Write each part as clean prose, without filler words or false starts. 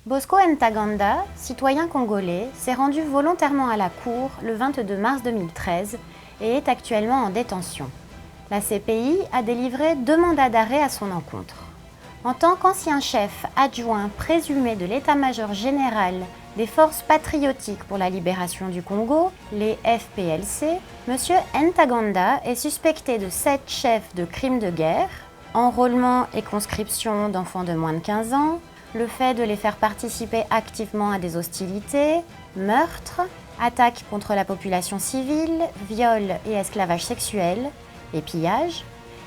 Bosco Ntaganda, citoyen congolais, s'est rendu volontairement à la cour le 22 mars 2013 et est actuellement en détention. La CPI a délivré 2 mandats d'arrêt à son encontre. En tant qu'ancien chef adjoint présumé de l'état-major général des forces patriotiques pour la libération du Congo, les FPLC, M. Ntaganda est suspecté de 7 chefs de crimes de guerre, enrôlement et conscription d'enfants de moins de 15 ans, le fait de les faire participer activement à des hostilités, meurtre, attaques contre la population civile, viol et esclavage sexuel, et pillage,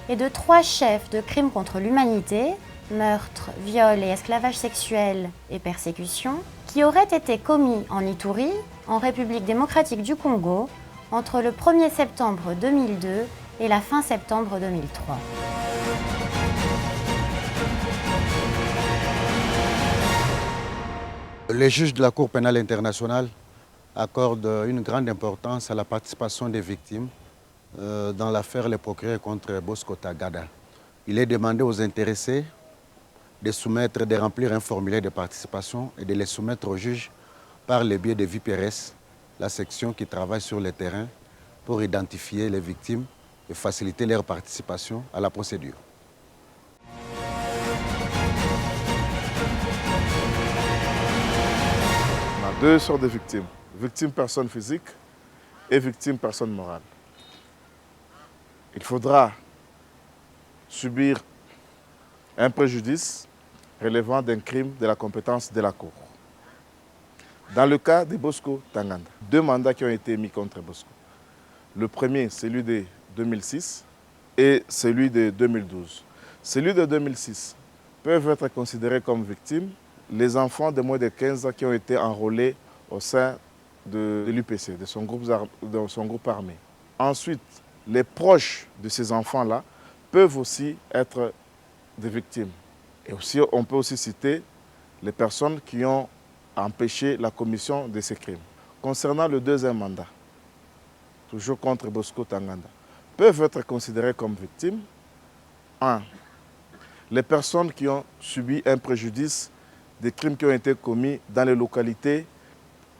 et de 3 chefs de crimes contre l'humanité, meurtre, viol et esclavage sexuel et persécution, qui auraient été commis en Ituri, en République démocratique du Congo, entre le 1er septembre 2002 et la fin septembre 2003. Les juges de la Cour pénale internationale accordent une grande importance à la participation des victimes dans l'affaire Les Procureurs contre Bosco Ntaganda. Il est demandé aux intéressés de remplir un formulaire de participation et de les soumettre au juge par le biais de VIPRS, la section qui travaille sur le terrain pour identifier les victimes et faciliter leur participation à la procédure. On a 2 sortes de victimes. Victime personne physique et victime personne morale. Il faudra subir un préjudice relevant d'un crime de la compétence de la Cour. Dans le cas de Bosco Ntaganda, 2 mandats qui ont été émis contre Bosco. Le premier, celui de 2006 et celui de 2012. Celui de 2006 peuvent être considérés comme victimes les enfants de moins de 15 ans qui ont été enrôlés au sein de l'UPC, de son groupe armé. Ensuite, les proches de ces enfants-là peuvent aussi être des victimes. Et aussi, on peut aussi citer les personnes qui ont empêché la commission de ces crimes. Concernant le deuxième mandat, toujours contre Bosco Ntaganda, peuvent être considérées comme victimes 1. Les personnes qui ont subi un préjudice des crimes qui ont été commis dans les localités.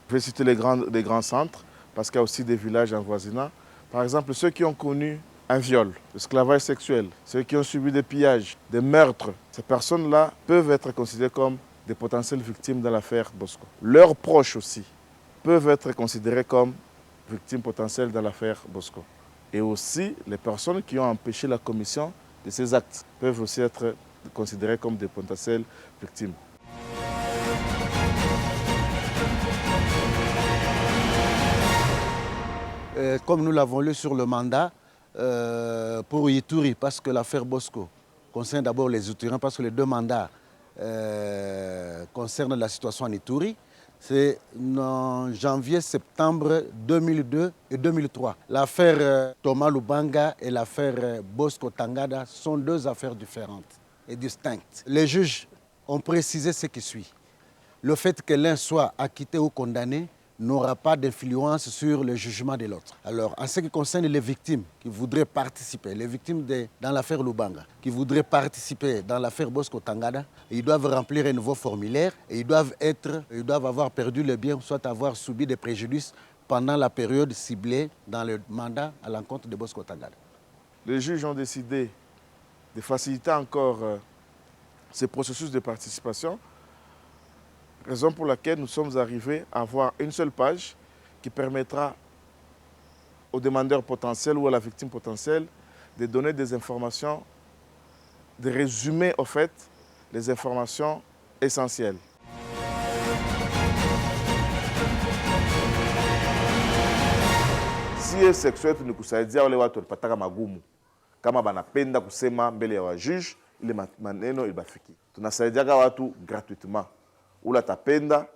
Je vais citer les grands centres, parce qu'il y a aussi des villages avoisinants. Par exemple, ceux qui ont connu un viol, l'esclavage sexuel, ceux qui ont subi des pillages, des meurtres, ces personnes-là peuvent être considérées comme des potentielles victimes de l'affaire Bosco. Leurs proches aussi peuvent être considérés comme victimes potentielles de l'affaire Bosco. Et aussi, les personnes qui ont empêché la commission de ces actes peuvent aussi être considérées comme des potentielles victimes. Comme nous l'avons lu sur le mandat, pour Ituri, parce que l'affaire Bosco concerne d'abord les Ituriens, parce que les 2 mandats concernent la situation en Ituri. C'est en janvier-septembre 2002 et 2003. L'affaire Thomas Lubanga et l'affaire Bosco Ntaganda sont 2 affaires différentes et distinctes. Les juges ont précisé ce qui suit. Le fait que l'un soit acquitté ou condamné n'aura pas d'influence sur le jugement de l'autre. Alors, en ce qui concerne les victimes qui voudraient participer, les victimes dans l'affaire Lubanga, qui voudraient participer dans l'affaire Bosco Ntaganda, ils doivent remplir un nouveau formulaire et ils doivent avoir perdu le bien, soit avoir subi des préjudices pendant la période ciblée dans le mandat à l'encontre de Bosco Ntaganda. Les juges ont décidé de faciliter encore ce processus de participation, raison pour laquelle nous sommes arrivés à avoir une seule page qui permettra au demandeur potentiel ou à la victime potentielle de donner des informations, de résumer au fait les informations essentielles. Si sexuel tunakusaidia wale watu walipataka magumu kama banapenda kusema mbele ya wajuge ile maneno ilibafiki. Tunasaidiaga watu gratuitement. Ula tapenda,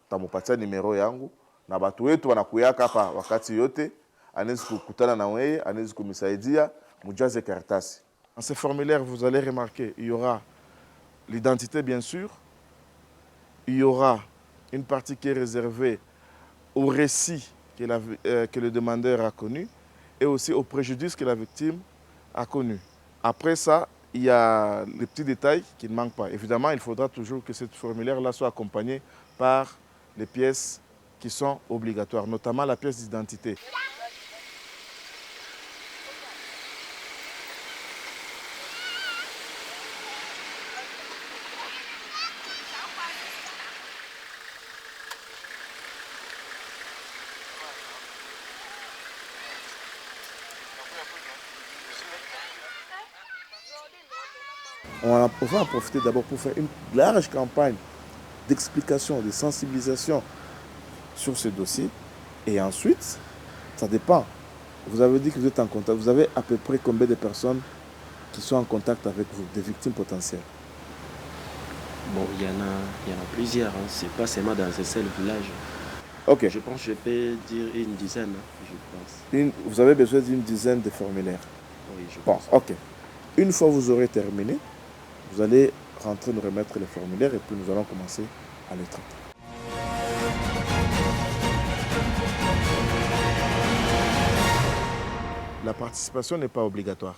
tamupatia nimero yangu, na batu wetu wanakuyaka hapa wakati yote, anaweza kukutana na wewe, anaweza kumisaidia, mujaze karatasi. Dans ce formulaire, vous allez remarquer, il y aura l'identité bien sûr, il y aura une partie qui est réservée au récit que le demandeur a connu et aussi au préjudice que la victime a connu. Après ça, il y a les petits détails qui ne manquent pas. Évidemment, il faudra toujours que ce formulaire-là soit accompagné par les pièces qui sont obligatoires, notamment la pièce d'identité. On va en profiter d'abord pour faire une large campagne d'explication, de sensibilisation sur ce dossier. Et ensuite, ça dépend. Vous avez dit que vous êtes en contact. Vous avez à peu près combien de personnes qui sont en contact avec vous, des victimes potentielles? Bon, il y en a plusieurs. Hein. Ce n'est pas seulement dans ce seul village. Ok. Je pense que je peux dire une dizaine, hein, je pense. Vous avez besoin d'une dizaine de formulaires. Oui, je Bon, pense. ok. Une fois que vous aurez terminé, vous allez rentrer nous remettre les formulaires et puis nous allons commencer à les traiter. La participation n'est pas obligatoire.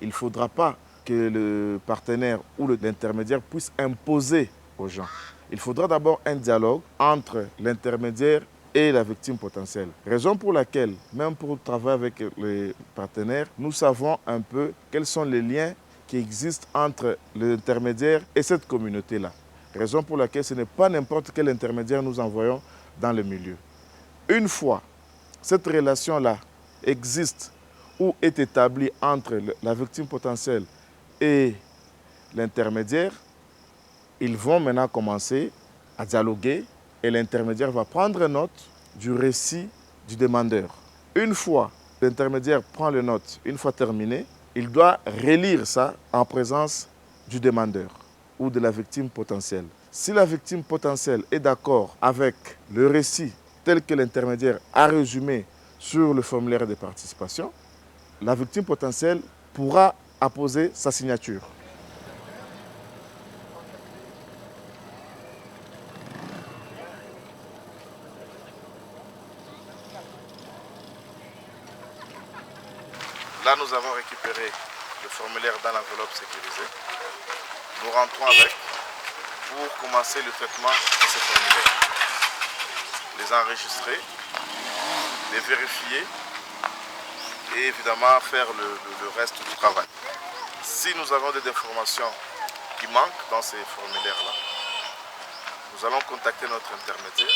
Il ne faudra pas que le partenaire ou l'intermédiaire puisse imposer aux gens. Il faudra d'abord un dialogue entre l'intermédiaire et la victime potentielle. Raison pour laquelle, même pour travailler avec les partenaires, nous savons un peu quels sont les liens qui existent entre l'intermédiaire et cette communauté-là. Raison pour laquelle ce n'est pas n'importe quel intermédiaire nous envoyons dans le milieu. Une fois cette relation-là existe ou est établie entre la victime potentielle et l'intermédiaire, ils vont maintenant commencer à dialoguer et l'intermédiaire va prendre note du récit du demandeur. Une fois l'intermédiaire prend les notes, une fois terminé, il doit relire ça en présence du demandeur ou de la victime potentielle. Si la victime potentielle est d'accord avec le récit tel que l'intermédiaire a résumé sur le formulaire de participation, la victime potentielle pourra apposer sa signature. Là, nous avons récupéré le formulaire dans l'enveloppe sécurisée. Nous rentrons avec pour commencer le traitement de ces formulaires. Les enregistrer, les vérifier et évidemment faire le reste du travail. Si nous avons des informations qui manquent dans ces formulaires-là, nous allons contacter notre intermédiaire.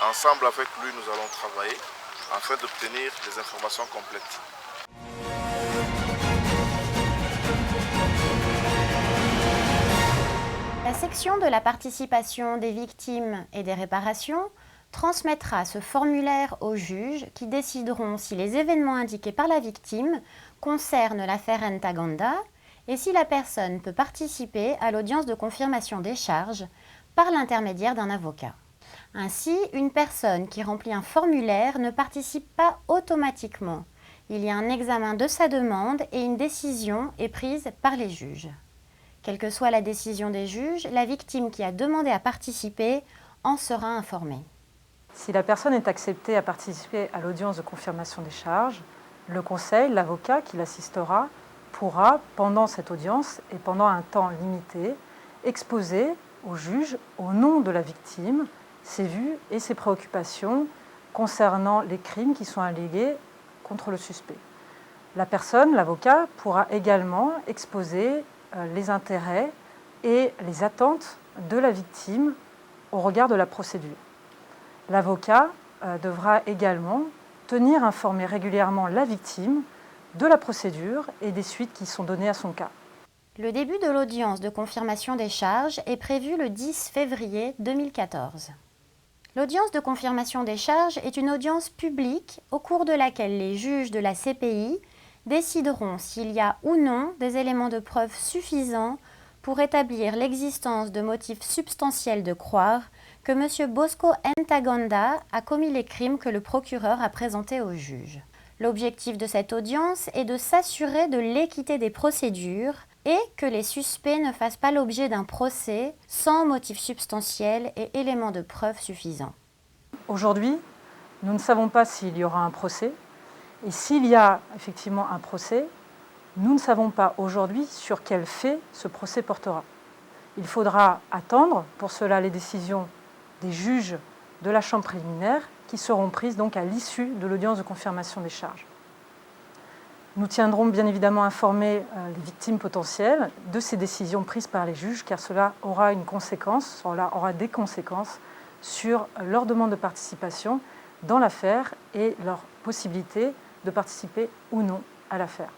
Ensemble avec lui, nous allons travailler afin d'obtenir des informations complètes. La section de la participation des victimes et des réparations transmettra ce formulaire aux juges qui décideront si les événements indiqués par la victime concernent l'affaire Ntaganda et si la personne peut participer à l'audience de confirmation des charges par l'intermédiaire d'un avocat. Ainsi, une personne qui remplit un formulaire ne participe pas automatiquement. Il y a un examen de sa demande et une décision est prise par les juges. Quelle que soit la décision des juges, la victime qui a demandé à participer en sera informée. Si la personne est acceptée à participer à l'audience de confirmation des charges, le conseil, l'avocat qui l'assistera, pourra, pendant cette audience et pendant un temps limité, exposer au juge, au nom de la victime, ses vues et ses préoccupations concernant les crimes qui sont allégués contre le suspect. La personne, l'avocat, pourra également exposer les intérêts et les attentes de la victime au regard de la procédure. L'avocat devra également tenir informé régulièrement la victime de la procédure et des suites qui sont données à son cas. Le début de l'audience de confirmation des charges est prévu le 10 février 2014. L'audience de confirmation des charges est une audience publique au cours de laquelle les juges de la CPI décideront s'il y a ou non des éléments de preuve suffisants pour établir l'existence de motifs substantiels de croire que M. Bosco Ntaganda a commis les crimes que le procureur a présentés au juge. L'objectif de cette audience est de s'assurer de l'équité des procédures et que les suspects ne fassent pas l'objet d'un procès sans motif substantiel et éléments de preuve suffisants. Aujourd'hui, nous ne savons pas s'il y aura un procès. Et s'il y a effectivement un procès, Nous ne savons pas aujourd'hui sur quel fait ce procès portera. Il faudra attendre pour cela les décisions des juges de la chambre préliminaire qui seront prises donc à l'issue de l'audience de confirmation des charges. Nous tiendrons bien évidemment informés les victimes potentielles de ces décisions prises par les juges, car cela aura des conséquences sur leur demande de participation dans l'affaire et leur possibilité de participer ou non à l'affaire.